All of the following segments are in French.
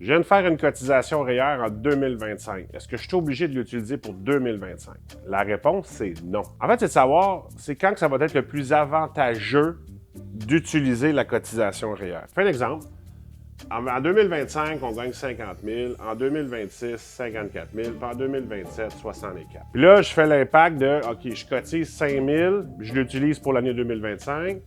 Je viens de faire une cotisation REER en 2025. Est-ce que je suis obligé de l'utiliser pour 2025? La réponse, c'est non. En fait, c'est de savoir, c'est quand que ça va être le plus avantageux d'utiliser la cotisation REER. Je fais un exemple. En 2025, on gagne 50 000. En 2026, 54 000. Puis en 2027, 64 000. Puis là, je fais l'impact de, OK, je cotise 5 000, je l'utilise pour l'année 2025,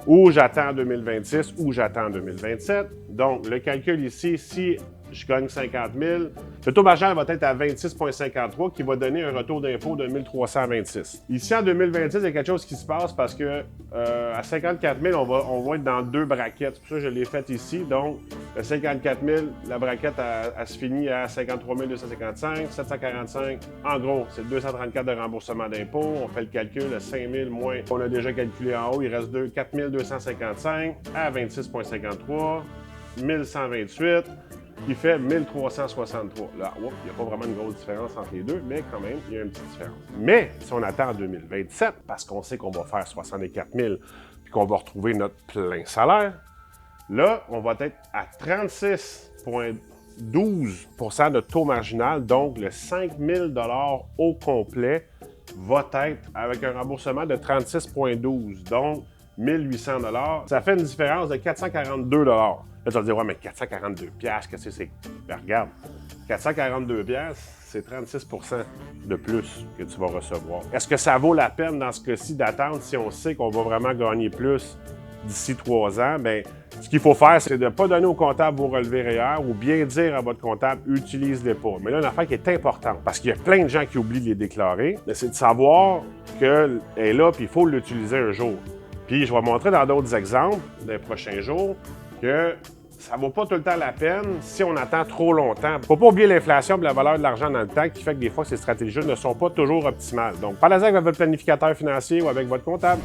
ou j'attends 2026, ou j'attends 2027. Donc, le calcul ici, si je gagne 50 000, le taux marginal va être à 26,53 qui va donner un retour d'impôt de 1 326. Ici, en 2026, il y a quelque chose qui se passe parce que à 54 000, on va être dans deux braquettes. C'est pour ça que je l'ai fait ici. Donc, le 54 000, la braquette, elle se finit à 53 255, 745. En gros, c'est 234 de remboursement d'impôt. On fait le calcul, le 5 000 moins, on a déjà calculé en haut, il reste 4 255 à 26,53, 1128. Qui fait 1363. Là, il n'y a pas vraiment une grosse différence entre les deux, mais quand même, il y a une petite différence. Mais si on attend en 2027, parce qu'on sait qu'on va faire 64 000 puis qu'on va retrouver notre plein salaire, là, on va être à 36,12 de taux marginal, donc le 5 000 au complet va être avec un remboursement de 36,12, donc 1 800 $. Ça fait une différence de 442 $. Là, tu vas te dire, ouais, mais 442 $, qu'est-ce que c'est? Ben, regarde, 442 $, c'est 36 % de plus que tu vas recevoir. Est-ce que ça vaut la peine dans ce cas-ci d'attendre si on sait qu'on va vraiment gagner plus d'ici 3 ans? Bien, ce qu'il faut faire, c'est de ne pas donner au comptable vos relevés REER ou bien dire à votre comptable, utilise-les pas. Mais là, une affaire qui est importante, parce qu'il y a plein de gens qui oublient de les déclarer, c'est de savoir qu'elle est là, puis il faut l'utiliser un jour. Puis je vais montrer dans d'autres exemples des prochains jours que ça ne vaut pas tout le temps la peine si on attend trop longtemps. Il ne faut pas oublier l'inflation et la valeur de l'argent dans le temps qui fait que des fois, ces stratégies ne sont pas toujours optimales. Donc, parlez-en avec votre planificateur financier ou avec votre comptable.